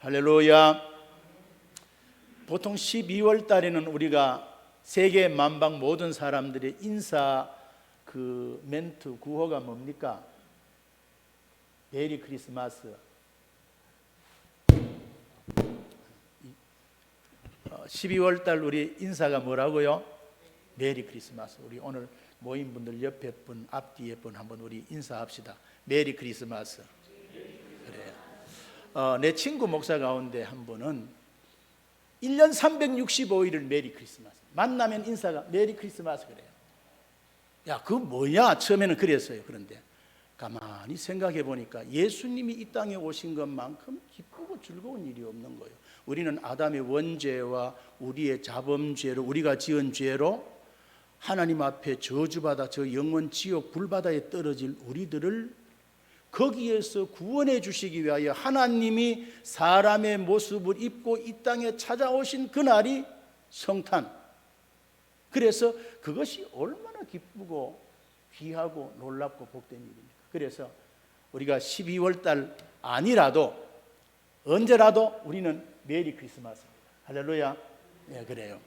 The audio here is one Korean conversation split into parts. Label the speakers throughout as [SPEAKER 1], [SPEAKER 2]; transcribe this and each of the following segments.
[SPEAKER 1] 할렐루야. 보통 12월 달에는 우리가 세계 만방 모든 사람들의 인사 멘트 구호가 뭡니까? 메리 크리스마스. 12월 달 우리 인사가 뭐라고요? 메리 크리스마스. 우리 오늘 모인 분들 옆에 분, 앞뒤에 분 한번 우리 인사합시다. 메리 크리스마스. 그래요. 내 친구 목사 가운데 한 분은 1년 365일을 메리 크리스마스. 만나면 인사가 메리 크리스마스 그래요. 야, 그거 뭐야? 처음에는 그랬어요. 그런데 가만히 생각해 보니까 예수님이 이 땅에 오신 것만큼 기쁘고 즐거운 일이 없는 거예요. 우리는 아담의 원죄와 우리의 자범죄로, 우리가 지은 죄로 하나님 앞에 저주받아 저 영원 지옥 불바다에 떨어질 우리들을 거기에서 구원해 주시기 위하여 하나님이 사람의 모습을 입고 이 땅에 찾아오신 그날이 성탄. 그래서 그것이 얼마나 기쁘고 귀하고 놀랍고 복된 일입니까? 그래서 우리가 12월 달 아니라도 언제라도 우리는 메리 크리스마스입니다. 할렐루야. 네, 그래요.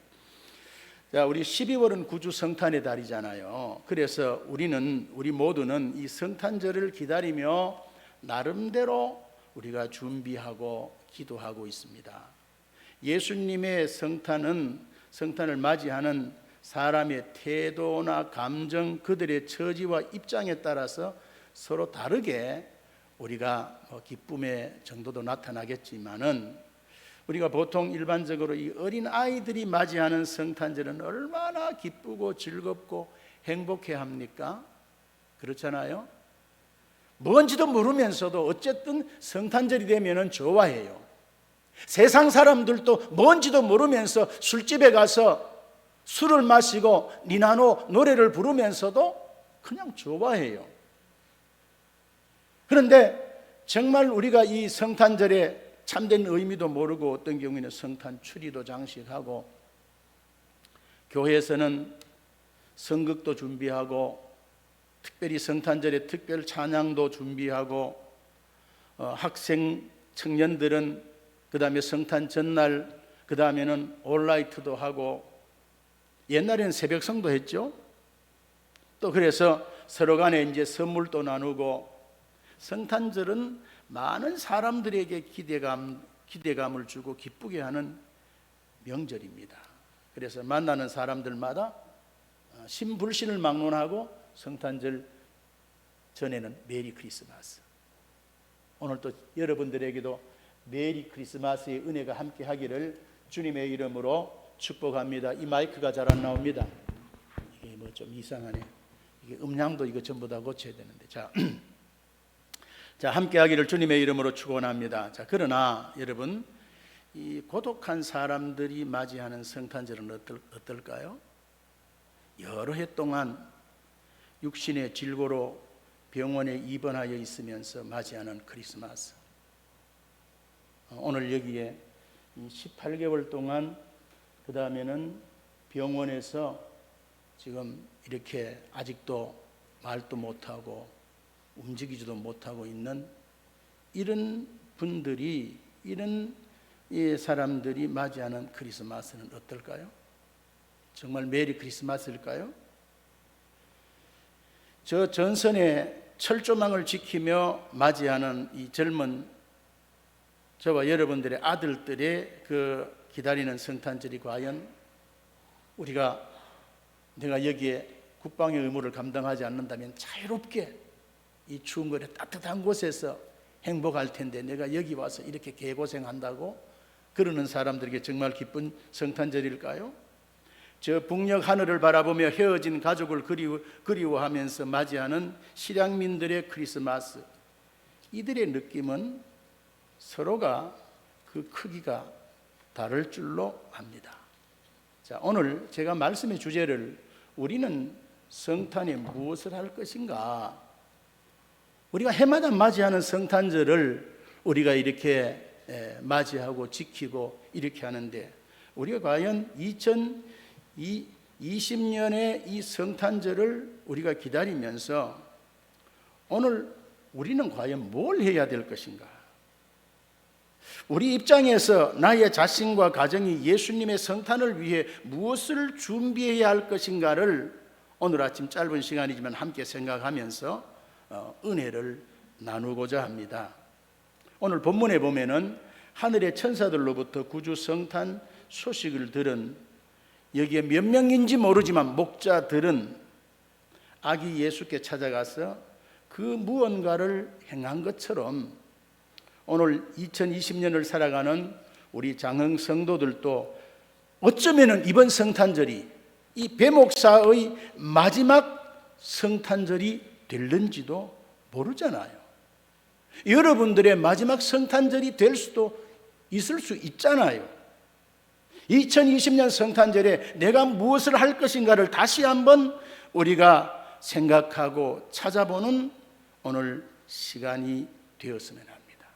[SPEAKER 1] 자, 우리 12월은 구주 성탄의 달이잖아요. 그래서 우리 모두는 이 성탄절을 기다리며 나름대로 우리가 준비하고 기도하고 있습니다. 예수님의 성탄을 맞이하는 사람의 태도나 감정, 그들의 처지와 입장에 따라서 서로 다르게 우리가 기쁨의 정도도 나타나겠지만은 우리가 보통 일반적으로 이 어린 아이들이 맞이하는 성탄절은 얼마나 기쁘고 즐겁고 행복해 합니까? 그렇잖아요. 뭔지도 모르면서도 어쨌든 성탄절이 되면은 좋아해요. 세상 사람들도 뭔지도 모르면서 술집에 가서 술을 마시고 니나노 노래를 부르면서도 그냥 좋아해요. 그런데 정말 우리가 이 성탄절에 참된 의미도 모르고 어떤 경우에는 성탄 추리도 장식하고 교회에서는 성극도 준비하고 특별히 성탄절에 특별 찬양도 준비하고 학생 청년들은 그 다음에 성탄 전날 그 다음에는 올라이트도 하고 옛날에는 새벽성도 했죠. 또 그래서 서로 간에 이제 선물도 나누고 성탄절은 많은 사람들에게 기대감을 주고 기쁘게 하는 명절입니다. 그래서 만나는 사람들마다 신불신을 막론하고 성탄절 전에는 메리 크리스마스. 오늘 또 여러분들에게도 메리 크리스마스의 은혜가 함께 하기를 주님의 이름으로 축복합니다. 이 마이크가 잘 안 나옵니다. 이게 뭐 좀 이상하네. 이게 음량도 이거 전부 다 고쳐야 되는데. 자, 함께 하기를 주님의 이름으로 축원합니다. 자, 그러나 여러분, 이 고독한 사람들이 맞이하는 성탄절은 어떨까요? 여러 해 동안 육신의 질고로 병원에 입원하여 있으면서 맞이하는 크리스마스. 오늘 여기에 18개월 동안 그 다음에는 병원에서 지금 이렇게 아직도 말도 못하고 움직이지도 못하고 있는 이런 분들이, 이런 사람들이 맞이하는 크리스마스는 어떨까요? 정말 메리 크리스마스일까요? 저 전선의 철조망을 지키며 맞이하는 이 젊은 저와 여러분들의 아들들의 그 기다리는 성탄절이 과연 내가 여기에 국방의 의무를 감당하지 않는다면 자유롭게 이 추운 거리에 따뜻한 곳에서 행복할 텐데 내가 여기 와서 이렇게 개고생한다고 그러는 사람들에게 정말 기쁜 성탄절일까요? 저 북녘 하늘을 바라보며 헤어진 가족을 그리워하면서 맞이하는 실향민들의 크리스마스. 이들의 느낌은 서로가 그 크기가 다를 줄로 압니다. 자, 오늘 제가 말씀의 주제를 우리는 성탄에 무엇을 할 것인가? 우리가 해마다 맞이하는 성탄절을 우리가 이렇게 맞이하고 지키고 이렇게 하는데 우리가 과연 2020년의 이 성탄절을 우리가 기다리면서 오늘 우리는 과연 뭘 해야 될 것인가? 우리 입장에서 나의 자신과 가정이 예수님의 성탄을 위해 무엇을 준비해야 할 것인가를 오늘 아침 짧은 시간이지만 함께 생각하면서 은혜를 나누고자 합니다. 오늘 본문에 보면은 하늘의 천사들로부터 구주 성탄 소식을 들은, 여기에 몇 명인지 모르지만 목자들은 아기 예수께 찾아가서 그 무언가를 행한 것처럼 오늘 2020년을 살아가는 우리 장흥 성도들도 어쩌면은 이번 성탄절이 이 배목사의 마지막 성탄절이 될는지도 모르잖아요. 여러분들의 마지막 성탄절이 될 수도 있을 수 있잖아요. 2020년 성탄절에 내가 무엇을 할 것인가를 다시 한번 우리가 생각하고 찾아보는 오늘 시간이 되었으면 합니다.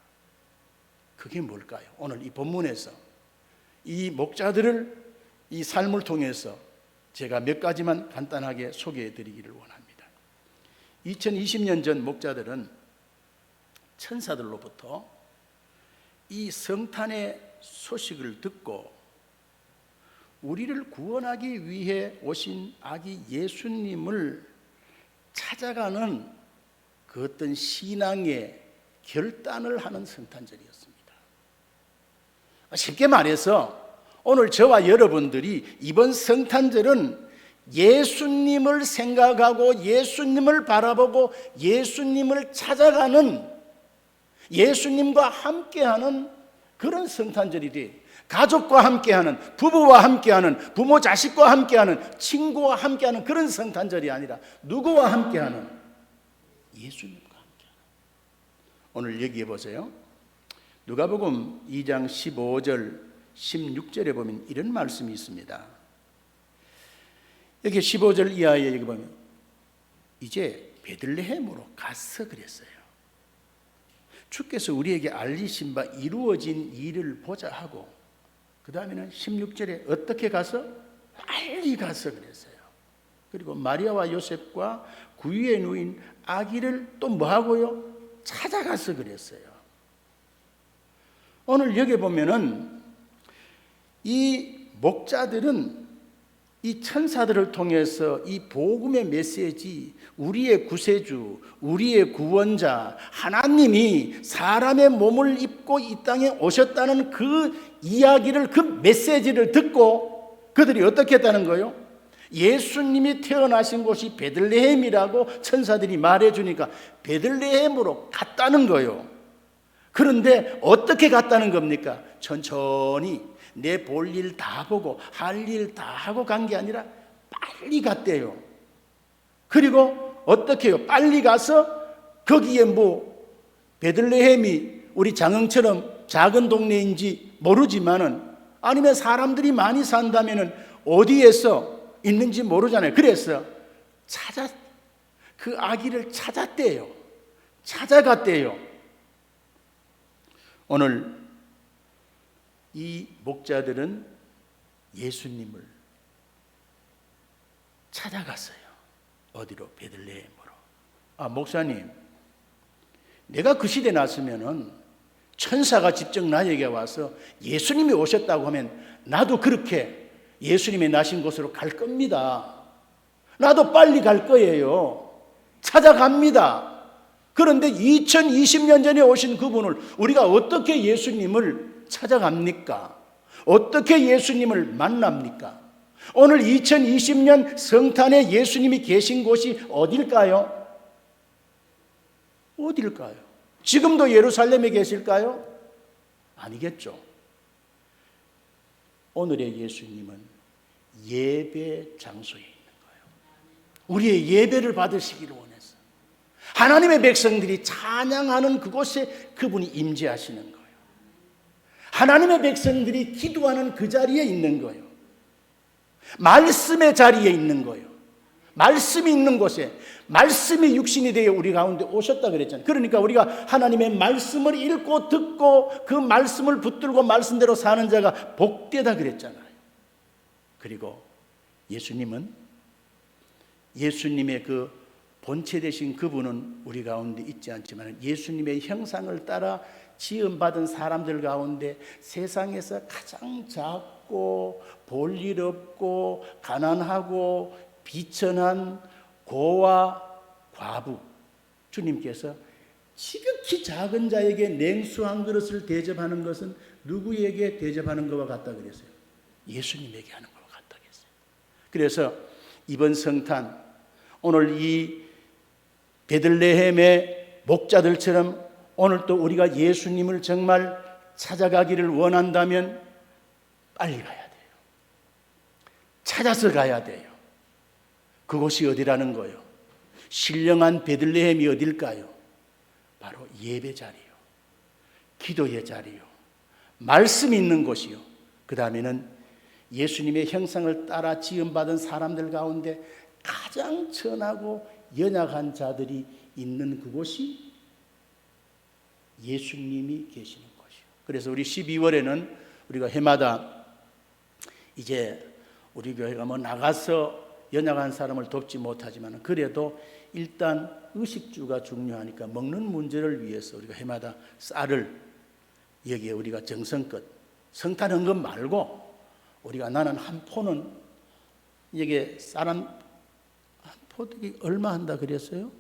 [SPEAKER 1] 그게 뭘까요? 오늘 이 본문에서 이 목자들을, 이 삶을 통해서 제가 몇 가지만 간단하게 소개해 드리기를 원합니다. 2020년 전 목자들은 천사들로부터 이 성탄의 소식을 듣고 우리를 구원하기 위해 오신 아기 예수님을 찾아가는 그 어떤 신앙의 결단을 하는 성탄절이었습니다. 쉽게 말해서 오늘 저와 여러분들이 이번 성탄절은 예수님을 생각하고 예수님을 바라보고 예수님을 찾아가는, 예수님과 함께하는 그런 성탄절이 돼. 가족과 함께하는, 부부와 함께하는, 부모 자식과 함께하는, 친구와 함께하는 그런 성탄절이 아니라 누구와 함께하는? 예수님과 함께하는. 오늘 여기에 보세요. 누가복음 2장 15절 16절에 보면 이런 말씀이 있습니다. 여기 15절 이하에 여기 보면 이제 베들레헴으로 가서 그랬어요. 주께서 우리에게 알리신 바 이루어진 일을 보자 하고, 그 다음에는 16절에 어떻게 가서? 빨리 가서 그랬어요. 그리고 마리아와 요셉과 구유에 누인 아기를 또 뭐하고요? 찾아가서 그랬어요. 오늘 여기 보면은 이 목자들은 이 천사들을 통해서 이 복음의 메시지, 우리의 구세주, 우리의 구원자 하나님이 사람의 몸을 입고 이 땅에 오셨다는 그 이야기를, 그 메시지를 듣고 그들이 어떻게 했다는 거예요? 예수님이 태어나신 곳이 베들레헴이라고 천사들이 말해주니까 베들레헴으로 갔다는 거예요. 그런데 어떻게 갔다는 겁니까? 천천히 내 볼 일 다 보고 할 일 다 하고 간 게 아니라 빨리 갔대요. 그리고 어떻게 해요? 빨리 가서 거기에 뭐 베들레헴이 우리 장흥처럼 작은 동네인지 모르지만은, 아니면 사람들이 많이 산다면은 어디에서 있는지 모르잖아요. 그래서 그 아기를 찾았대요. 찾아갔대요. 오늘 이 목자들은 예수님을 찾아갔어요. 어디로? 베들레헴으로. 목사님, 내가 그 시대에 났으면은 천사가 직접 나에게 와서 예수님이 오셨다고 하면 나도 그렇게 예수님이 나신 곳으로 갈 겁니다. 나도 빨리 갈 거예요. 찾아갑니다. 그런데 2020년 전에 오신 그분을 우리가 어떻게 예수님을 찾아갑니까? 어떻게 예수님을 만납니까? 오늘 2020년 성탄에 예수님이 계신 곳이 어딜까요? 어딜까요? 지금도 예루살렘에 계실까요? 아니겠죠. 오늘의 예수님은 예배 장소에 있는 거예요. 우리의 예배를 받으시기를 원해서 하나님의 백성들이 찬양하는 그곳에 그분이 임재하시는 거예요. 하나님의 백성들이 기도하는 그 자리에 있는 거예요. 말씀의 자리에 있는 거예요. 말씀이 있는 곳에, 말씀이 육신이 되어 우리 가운데 오셨다 그랬잖아요. 그러니까 우리가 하나님의 말씀을 읽고 듣고 그 말씀을 붙들고 말씀대로 사는 자가 복되다 그랬잖아요. 그리고 예수님은 예수님의 그 본체 되신 그분은 우리 가운데 있지 않지만 예수님의 형상을 따라 지음받은 사람들 가운데 세상에서 가장 작고 볼일 없고 가난하고 비천한 고와 과부, 주님께서 지극히 작은 자에게 냉수 한 그릇을 대접하는 것은 누구에게 대접하는 것과 같다 그랬어요? 예수님에게 하는 것과 같다 그랬어요. 그래서 이번 성탄, 오늘 이 베들레헴의 목자들처럼 오늘 또 우리가 예수님을 정말 찾아가기를 원한다면 빨리 가야 돼요. 찾아서 가야 돼요. 그곳이 어디라는 거요? 신령한 베들레헴이 어딜까요? 바로 예배 자리요, 기도의 자리요, 말씀이 있는 곳이요, 그 다음에는 예수님의 형상을 따라 지음받은 사람들 가운데 가장 천하고 연약한 자들이 있는 그곳이 예수님이 계시는 곳이요. 그래서 우리 12월에는 우리가 해마다 이제 우리 교회가 뭐 나가서 연약한 사람을 돕지 못하지만 그래도 일단 의식주가 중요하니까 먹는 문제를 위해서 우리가 해마다 쌀을 여기에 우리가 정성껏 성탄 헌금 말고 우리가 나는 한 포는 여기에 쌀 한 포득이 얼마 한다 그랬어요?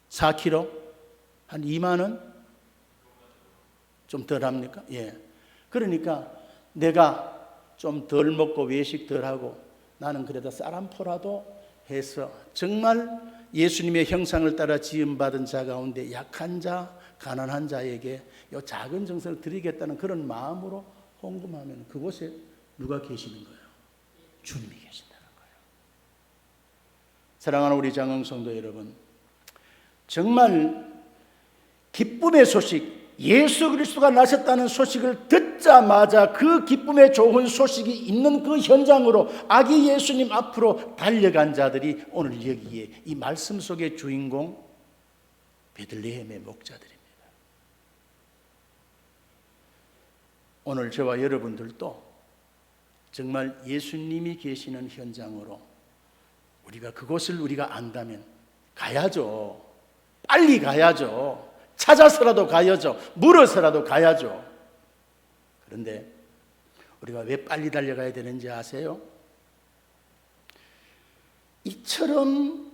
[SPEAKER 1] 4kg? 한 2만 원? 좀 덜 합니까? 예. 그러니까 내가 좀 덜 먹고 외식 덜 하고 나는 그래도 쌀 한 포라도 해서 정말 예수님의 형상을 따라 지음받은 자 가운데 약한 자, 가난한 자에게 이 작은 정성을 드리겠다는 그런 마음으로 헌금하면 그곳에 누가 계시는 거예요? 주님이 계신다는 거예요. 사랑하는 우리 장흥성도 여러분, 정말 기쁨의 소식, 예수 그리스도가 나셨다는 소식을 듣자마자 그 기쁨의 좋은 소식이 있는 그 현장으로 아기 예수님 앞으로 달려간 자들이 오늘 여기에 이 말씀 속의 주인공 베들레헴의 목자들입니다. 오늘 저와 여러분들도 정말 예수님이 계시는 현장으로 우리가 그곳을 우리가 안다면 가야죠. 빨리 가야죠. 찾아서라도 가야죠. 물어서라도 가야죠. 그런데 우리가 왜 빨리 달려가야 되는지 아세요? 이처럼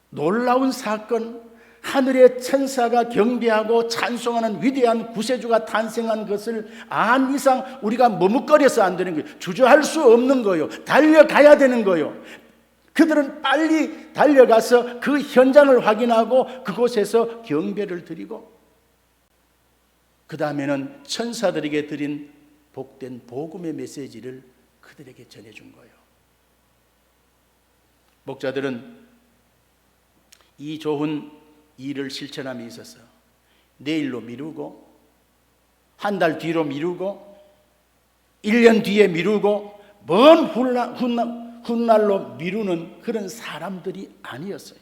[SPEAKER 1] 놀라운 사건, 하늘의 천사가 경배하고 찬송하는 위대한 구세주가 탄생한 것을 안 이상 우리가 머뭇거려서 안 되는 거예요. 주저할 수 없는 거예요. 달려가야 되는 거예요. 그들은 빨리 달려가서 그 현장을 확인하고 그곳에서 경배를 드리고 그 다음에는 천사들에게 드린 복된 복음의 메시지를 그들에게 전해준 거예요. 목자들은 이 좋은 일을 실천함에 있어서 내일로 미루고 한 달 뒤로 미루고 1년 뒤에 미루고 먼 훗날로 미루는 그런 사람들이 아니었어요.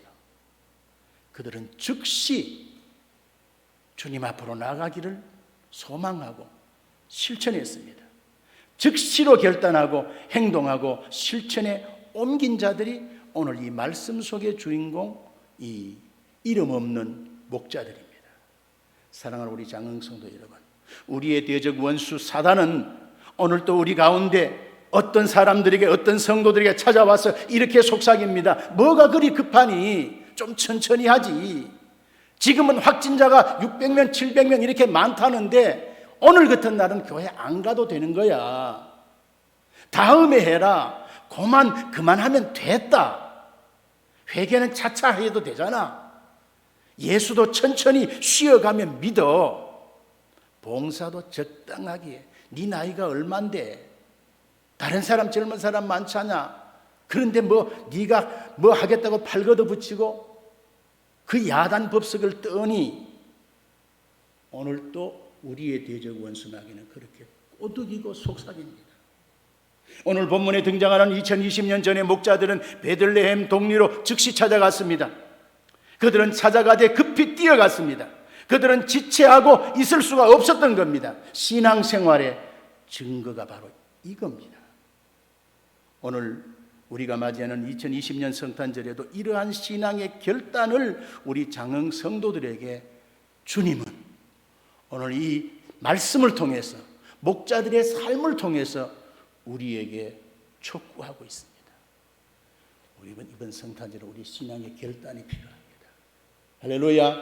[SPEAKER 1] 그들은 즉시 주님 앞으로 나가기를 소망하고 실천했습니다. 즉시로 결단하고 행동하고 실천에 옮긴 자들이 오늘 이 말씀 속의 주인공, 이 이름 없는 목자들입니다. 사랑하는 우리 장흥성도 여러분, 우리의 대적 원수 사단은 오늘 또 우리 가운데 어떤 사람들에게, 어떤 성도들에게 찾아와서 이렇게 속삭입니다. 뭐가 그리 급하니? 좀 천천히 하지. 지금은 확진자가 600명, 700명 이렇게 많다는데 오늘 같은 날은 교회 안 가도 되는 거야. 다음에 해라. 그만하면 됐다. 회개는 차차 해도 되잖아. 예수도 천천히 쉬어가면 믿어. 봉사도 적당하게 해. 네 나이가 얼만데? 다른 사람, 젊은 사람 많잖아. 그런데 네가 뭐 하겠다고 팔 걷어붙이고 그 야단 법석을 떠니 오늘 또 우리의 대적 원수 마귀는 그렇게 꼬드기고 속삭입니다. 오늘 본문에 등장하는 2020년 전의 목자들은 베들레헴 동리로 즉시 찾아갔습니다. 그들은 찾아가되 급히 뛰어갔습니다. 그들은 지체하고 있을 수가 없었던 겁니다. 신앙생활의 증거가 바로 이겁니다. 오늘 우리가 맞이하는 2020년 성탄절에도 이러한 신앙의 결단을 우리 장흥 성도들에게 주님은 오늘 이 말씀을 통해서, 목자들의 삶을 통해서 우리에게 촉구하고 있습니다. 우리 이번 성탄절에 우리 신앙의 결단이 필요합니다. 할렐루야.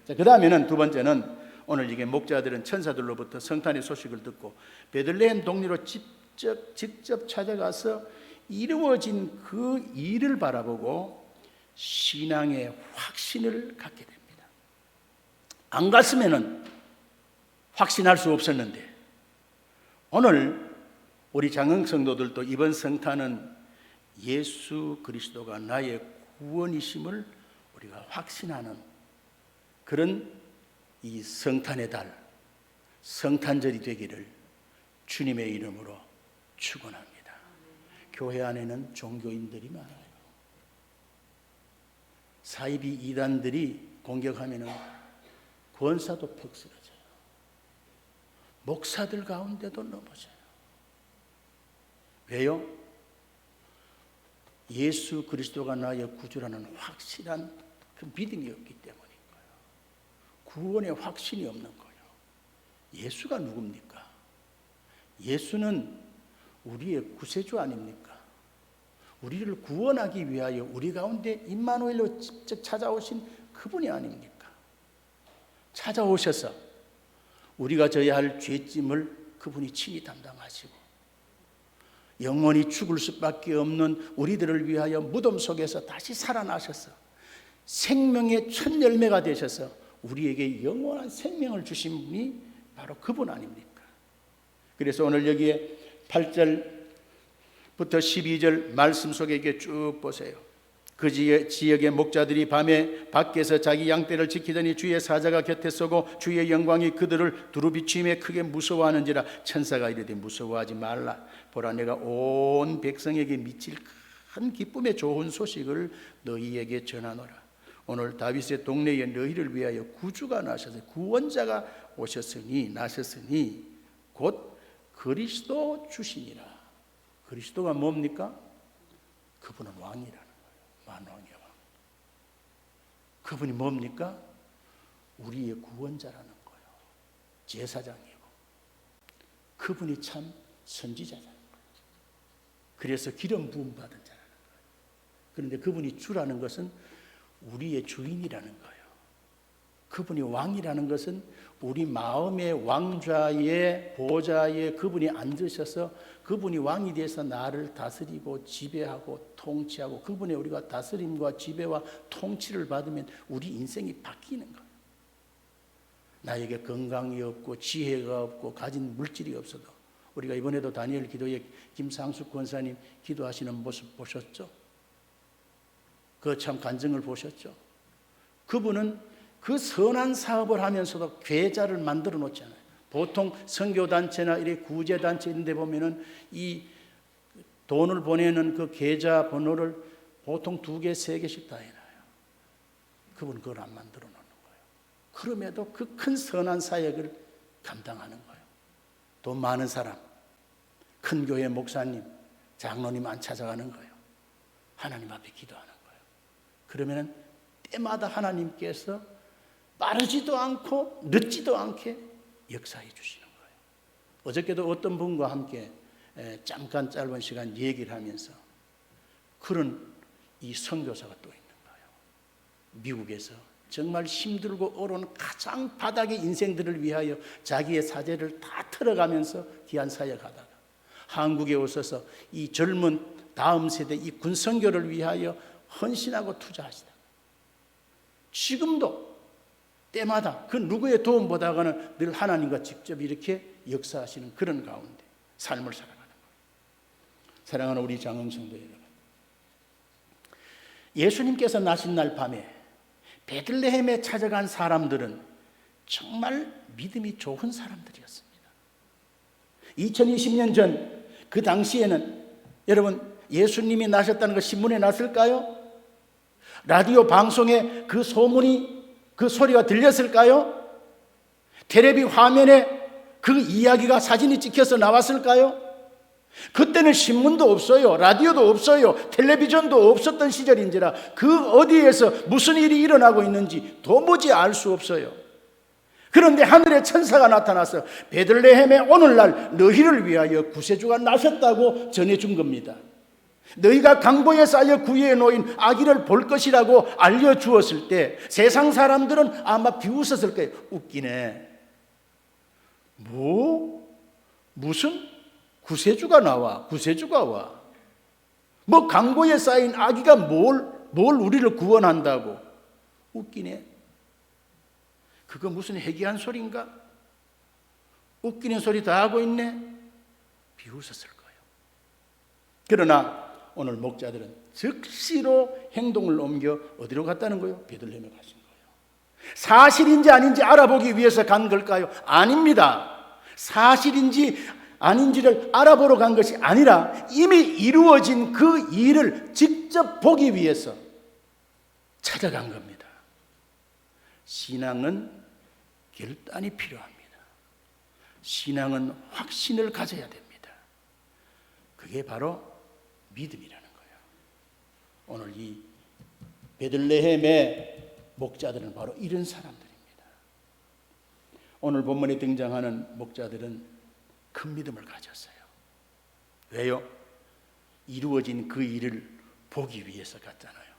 [SPEAKER 1] 자, 그 다음에는 두 번째는, 오늘 이게 목자들은 천사들로부터 성탄의 소식을 듣고 베들레헴 동리로 직접 찾아가서 이루어진 그 일을 바라보고 신앙의 확신을 갖게 됩니다. 안 갔으면은 확신할 수 없었는데, 오늘 우리 장흥 성도들도 이번 성탄은 예수 그리스도가 나의 구원이심을 우리가 확신하는 그런 이 성탄의 달, 성탄절이 되기를 주님의 이름으로 축원합니다. 교회 안에는 종교인들이 많아요. 사이비 이단들이 공격하면 권사도 퍽 쓰러져요. 목사들 가운데도 넘어져요. 왜요? 예수 그리스도가 나의 구주라는 확실한 그 믿음이 없기 때문인 거예요. 구원의 확신이 없는 거예요. 예수가 누굽니까? 예수는 우리의 구세주 아닙니까? 우리를 구원하기 위하여 우리 가운데 임마누엘로 직접 찾아오신 그분이 아닙니까? 찾아오셔서 우리가 져야 할 죄짐을 그분이 친히 담당하시고, 영원히 죽을 수밖에 없는 우리들을 위하여 무덤 속에서 다시 살아나셔서 생명의 첫 열매가 되셔서 우리에게 영원한 생명을 주신 분이 바로 그분 아닙니까? 그래서 오늘 여기에 8절부터 12절 말씀 속에 이렇게 쭉 보세요. 그 지역의 목자들이 밤에 밖에서 자기 양떼를 지키더니 주의 사자가 곁에 서고 주의 영광이 그들을 두루비침에 크게 무서워하는지라. 천사가 이르되 무서워하지 말라. 보라, 내가 온 백성에게 미칠 큰 기쁨의 좋은 소식을 너희에게 전하노라. 오늘 다윗의 동네에 너희를 위하여 구주가 나셔서 구원자가 나셨으니 곧 그리스도 주시니라. 그리스도가 뭡니까? 그분은 왕이라는 거예요. 만왕의 왕. 그분이 뭡니까? 우리의 구원자라는 거예요. 제사장이고 그분이 참 선지자라는 거예요. 그래서 기름 부음 받은 자라는 거예요. 그런데 그분이 주라는 것은 우리의 주인이라는 거예요. 그분이 왕이라는 것은 우리 마음의 왕좌의 보좌에 그분이 앉으셔서 그분이 왕이 돼서 나를 다스리고 지배하고 통치하고, 그분의 우리가 다스림과 지배와 통치를 받으면 우리 인생이 바뀌는 거예요. 나에게 건강이 없고 지혜가 없고 가진 물질이 없어도, 우리가 이번에도 다니엘 기도에 김상숙 권사님 기도하시는 모습 보셨죠? 그 참 간증을 보셨죠? 그분은 그 선한 사업을 하면서도 계좌를 만들어 놓잖아요. 보통 선교단체나 이렇게 구제단체 이런 데 보면은 이 돈을 보내는 그 계좌 번호를 보통 2개, 3개씩 다 해놔요. 그분은 그걸 안 만들어 놓는 거예요. 그럼에도 그 큰 선한 사역을 감당하는 거예요. 돈 많은 사람, 큰 교회 목사님, 장로님 안 찾아가는 거예요. 하나님 앞에 기도하는 거예요. 그러면은 때마다 하나님께서 빠르지도 않고 늦지도 않게 역사해 주시는 거예요. 어저께도 어떤 분과 함께 잠깐 짧은 시간 얘기를 하면서 그런 이 선교사가 또 있는 거예요. 미국에서 정말 힘들고 어려운 가장 바닥의 인생들을 위하여 자기의 사재를 다 털어가면서 귀한 사역하다가 한국에 오셔서 이 젊은 다음 세대 이 군선교를 위하여 헌신하고 투자하시다가 지금도 때마다 그 누구의 도움보다는 늘 하나님과 직접 이렇게 역사하시는 그런 가운데 삶을 살아가는 거예요. 사랑하는 우리 장흥 성도 여러분, 예수님께서 나신 날 밤에 베들레헴에 찾아간 사람들은 정말 믿음이 좋은 사람들이었습니다. 2020년 전 그 당시에는 여러분 예수님이 나셨다는 거 신문에 났을까요? 라디오 방송에 그 소문이, 그 소리가 들렸을까요? 텔레비 화면에 그 이야기가 사진이 찍혀서 나왔을까요? 그때는 신문도 없어요. 라디오도 없어요. 텔레비전도 없었던 시절인지라 그 어디에서 무슨 일이 일어나고 있는지 도무지 알 수 없어요. 그런데 하늘의 천사가 나타나서 베들레헴에 오늘날 너희를 위하여 구세주가 나셨다고 전해준 겁니다. 너희가 강보에 쌓여 구유에 놓인 아기를 볼 것이라고 알려주었을 때 세상 사람들은 아마 비웃었을 거예요. 웃기네. 무슨 구세주가 나와? 구세주가 와? 뭐 강보에 쌓인 아기가 뭘 우리를 구원한다고? 웃기네. 그거 무슨 해괴한 소리인가? 웃기는 소리 다 하고 있네. 비웃었을 거예요. 그러나 오늘 목자들은 즉시로 행동을 옮겨 어디로 갔다는 거예요? 베들레헴에 가신 거예요. 사실인지 아닌지 알아보기 위해서 간 걸까요? 아닙니다. 사실인지 아닌지를 알아보러 간 것이 아니라 이미 이루어진 그 일을 직접 보기 위해서 찾아간 겁니다. 신앙은 결단이 필요합니다. 신앙은 확신을 가져야 됩니다. 그게 바로 믿음이라는 거예요. 오늘 이 베들레헴의 목자들은 바로 이런 사람들입니다. 오늘 본문에 등장하는 목자들은 큰 믿음을 가졌어요. 왜요? 이루어진 그 일을 보기 위해서 갔잖아요.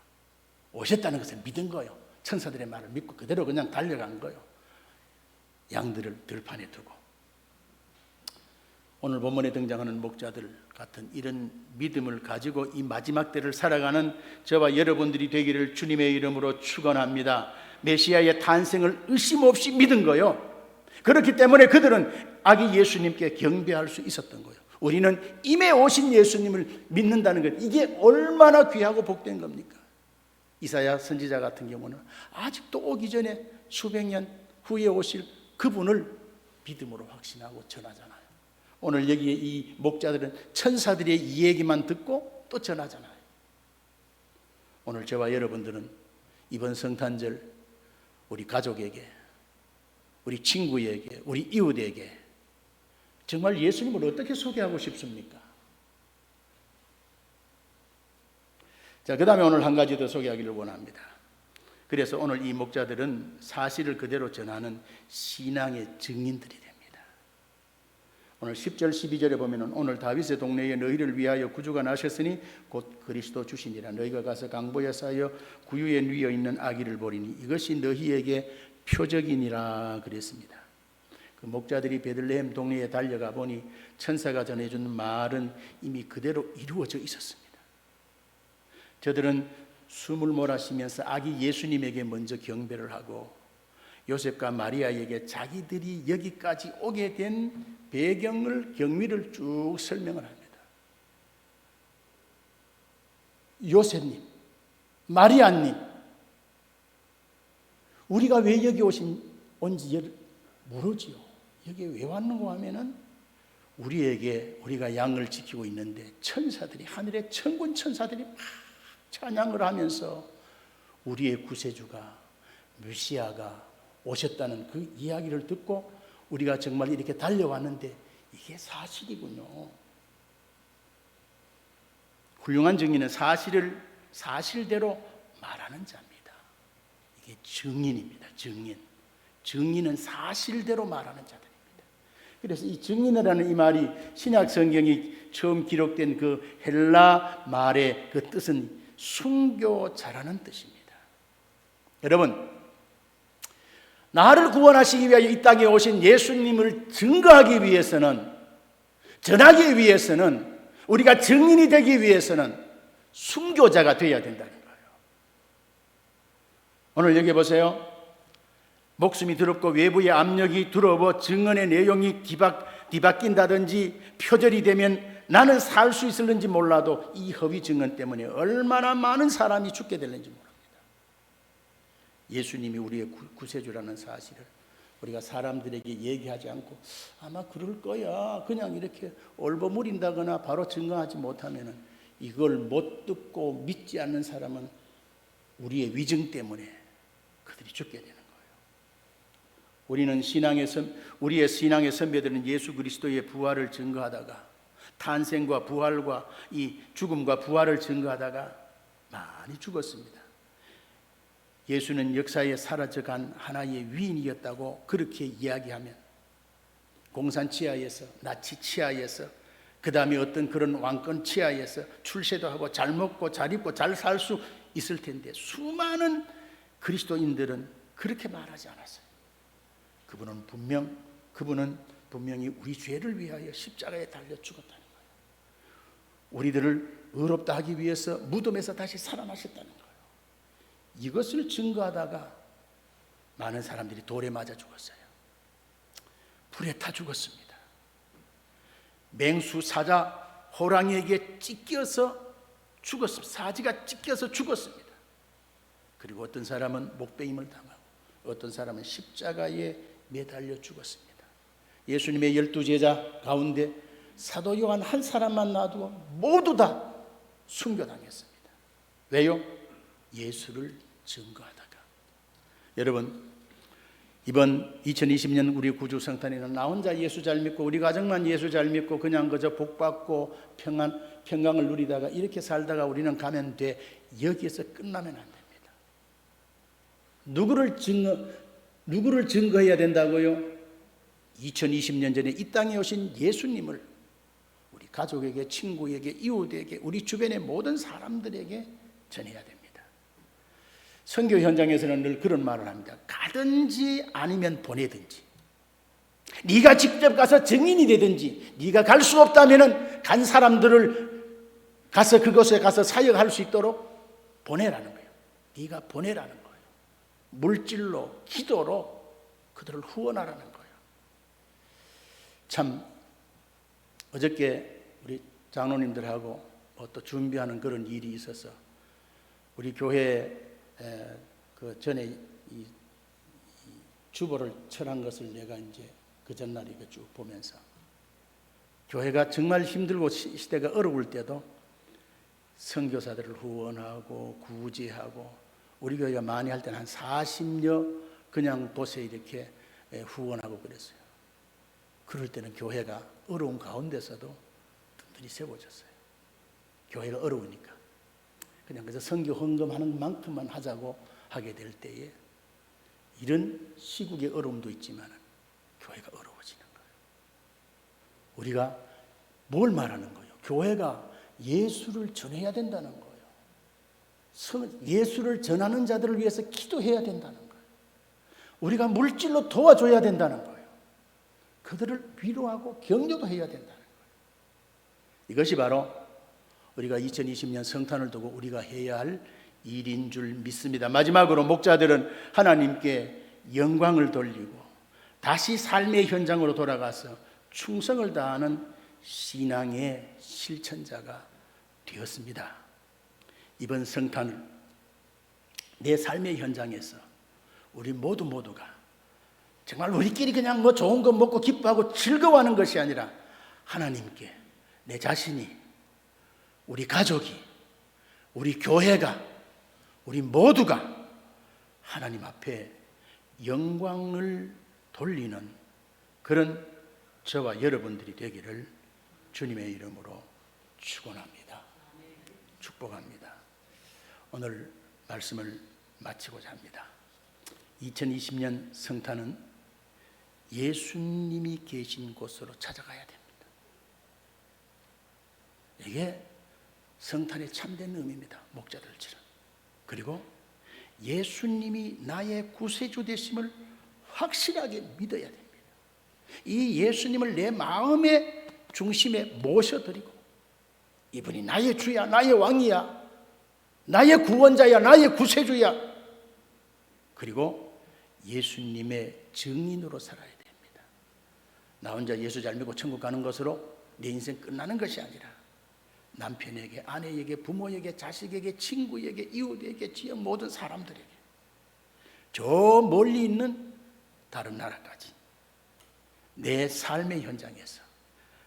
[SPEAKER 1] 오셨다는 것을 믿은 거예요. 천사들의 말을 믿고 그대로 그냥 달려간 거예요. 양들을 들판에 두고. 오늘 본문에 등장하는 목자들 같은 이런 믿음을 가지고 이 마지막 때를 살아가는 저와 여러분들이 되기를 주님의 이름으로 축원합니다. 메시아의 탄생을 의심 없이 믿은 거예요. 그렇기 때문에 그들은 아기 예수님께 경배할 수 있었던 거예요. 우리는 임에 오신 예수님을 믿는다는 것, 이게 얼마나 귀하고 복된 겁니까? 이사야 선지자 같은 경우는 아직도 오기 전에 수백 년 후에 오실 그분을 믿음으로 확신하고 전하잖아요. 오늘 여기에 이 목자들은 천사들의 이 얘기만 듣고 또 전하잖아요. 오늘 저와 여러분들은 이번 성탄절 우리 가족에게, 우리 친구에게, 우리 이웃에게 정말 예수님을 어떻게 소개하고 싶습니까? 자, 그 다음에 오늘 한 가지 더 소개하기를 원합니다. 그래서 오늘 이 목자들은 사실을 그대로 전하는 신앙의 증인들이 됩니다. 오늘 10절 12절에 보면 오늘 다윗의 동네에 너희를 위하여 구주가 나셨으니 곧 그리스도 주시니라. 너희가 가서 강보에 쌓여 구유에 누워 있는 아기를 보리니 이것이 너희에게 표적이니라 그랬습니다. 그 목자들이 베들레헴 동네에 달려가 보니 천사가 전해준 말은 이미 그대로 이루어져 있었습니다. 저들은 숨을 몰아쉬면서 아기 예수님에게 먼저 경배를 하고 요셉과 마리아에게 자기들이 여기까지 오게 된 배경을, 경위를 쭉 설명을 합니다. 요셉님, 마리아님, 우리가 왜 여기 온지 모르지요. 여기 왜 왔는가 하면은 우리가 양을 지키고 있는데 천사들이, 하늘의 천군 천사들이 막 찬양을 하면서 우리의 구세주가, 메시아가 오셨다는 그 이야기를 듣고 우리가 정말 이렇게 달려왔는데 이게 사실이군요. 훌륭한 증인은 사실을 사실대로 말하는 자입니다. 이게 증인입니다. 증인은 사실대로 말하는 자들입니다. 그래서 이 증인이라는 이 말이 신약 성경이 처음 기록된 그 헬라 말의 그 뜻은 순교자라는 뜻입니다. 여러분, 나를 구원하시기 위하여 이 땅에 오신 예수님을 증거하기 위해서는, 전하기 위해서는, 우리가 증인이 되기 위해서는 순교자가 되어야 된다는 거예요. 오늘 여기 보세요. 목숨이 두렵고 외부의 압력이 두려워 증언의 내용이 뒤바뀐다든지 표절이 되면 나는 살 수 있을는지 몰라도 이 허위 증언 때문에 얼마나 많은 사람이 죽게 될는지 모릅니다. 예수님이 우리의 구세주라는 사실을 우리가 사람들에게 얘기하지 않고 아마 그럴 거야, 그냥 이렇게 얼버무린다거나 바로 증거하지 못하면 이걸 못 듣고 믿지 않는 사람은 우리의 위증 때문에 그들이 죽게 되는 거예요. 우리의 신앙의 선배들은 예수 그리스도의 부활을 증거하다가 탄생과 부활과 이 죽음과 부활을 증거하다가 많이 죽었습니다. 예수는 역사에 사라져간 하나의 위인이었다고 그렇게 이야기하면 공산 치하에서, 나치 치하에서, 그 다음에 어떤 그런 왕권 치하에서 출세도 하고 잘 먹고 잘 입고 잘 살 수 있을 텐데 수많은 그리스도인들은 그렇게 말하지 않았어요. 그분은 분명히 우리 죄를 위하여 십자가에 달려 죽었다는 거예요. 우리들을 의롭다 하기 위해서 무덤에서 다시 살아나셨다는 거예요. 이것을 증거하다가 많은 사람들이 돌에 맞아 죽었어요. 불에 타 죽었습니다. 맹수, 사자, 호랑이에게 찢겨서 죽었습니다. 사지가 찢겨서 죽었습니다. 그리고 어떤 사람은 목베임을 당하고 어떤 사람은 십자가에 매달려 죽었습니다. 예수님의 12제자 가운데 사도 요한 한 사람만 놔두고 모두 다 순교당했습니다. 왜요? 예수를 증거하다가. 여러분, 이번 2020년 우리 구주 성탄에는 나 혼자 예수 잘 믿고 우리 가정만 예수 잘 믿고 그냥 그저 복받고 평강을 누리다가 이렇게 살다가 우리는 가면 돼. 여기에서 끝나면 안 됩니다. 누구를 증거해야 된다고요? 2020년 전에 이 땅에 오신 예수님을 우리 가족에게, 친구에게, 이웃에게, 우리 주변의 모든 사람들에게 전해야 됩니다. 선교 현장에서는 늘 그런 말을 합니다. 가든지 아니면 보내든지, 네가 직접 가서 증인이 되든지, 네가 갈 수 없다면 간 사람들을 가서 그곳에 가서 사역할 수 있도록 보내라는 거예요. 네가 보내라는 거예요. 물질로, 기도로 그들을 후원하라는 거예요. 참 어저께 우리 장로님들하고 또 준비하는 그런 일이 있어서 우리 교회 그 전에 이 주보를 철한 것을 내가 이제 그 전날에 쭉 보면서 교회가 정말 힘들고 시대가 어려울 때도 선교사들을 후원하고 구제하고 우리 교회가 많이 할 때는 한 40여 그냥 도세 이렇게 후원하고 그랬어요. 그럴 때는 교회가 어려운 가운데서도 든든히 세워졌어요. 교회가 어려우니까. 그냥 그래서 선교 헌금하는 만큼만 하자고 하게 될 때에 이런 시국의 어려움도 있지만 교회가 어려워지는 거예요. 우리가 뭘 말하는 거예요? 교회가 예수를 전해야 된다는 거예요. 예수를 전하는 자들을 위해서 기도해야 된다는 거예요. 우리가 물질로 도와줘야 된다는 거예요. 그들을 위로하고 격려도 해야 된다는 거예요. 이것이 바로 우리가 2020년 성탄을 두고 우리가 해야 할 일인 줄 믿습니다. 마지막으로 목자들은 하나님께 영광을 돌리고 다시 삶의 현장으로 돌아가서 충성을 다하는 신앙의 실천자가 되었습니다. 이번 성탄을 내 삶의 현장에서 우리 모두가 정말 우리끼리 그냥 뭐 좋은 거 먹고 기뻐하고 즐거워하는 것이 아니라 하나님께 내 자신이, 우리 가족이, 우리 교회가, 우리 모두가 하나님 앞에 영광을 돌리는 그런 저와 여러분들이 되기를 주님의 이름으로 축원합니다. 축복합니다. 오늘 말씀을 마치고자 합니다. 2020년 성탄은 예수님이 계신 곳으로 찾아가야 됩니다. 이게 성탄의 참된 의미입니다. 목자들처럼. 그리고 예수님이 나의 구세주 되심을 확실하게 믿어야 됩니다. 이 예수님을 내 마음의 중심에 모셔드리고 이분이 나의 주야, 나의 왕이야, 나의 구원자야, 나의 구세주야. 그리고 예수님의 증인으로 살아야 됩니다. 나 혼자 예수 잘 믿고 천국 가는 것으로 내 인생 끝나는 것이 아니라 남편에게, 아내에게, 부모에게, 자식에게, 친구에게, 이웃에게, 지역 모든 사람들에게, 저 멀리 있는 다른 나라까지 내 삶의 현장에서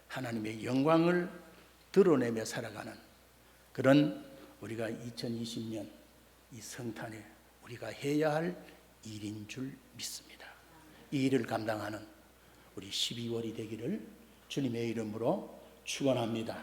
[SPEAKER 1] 하나님의 영광을 드러내며 살아가는 그런 우리가 2020년 이 성탄에 우리가 해야 할 일인 줄 믿습니다. 이 일을 감당하는 우리 12월이 되기를 주님의 이름으로 축원합니다.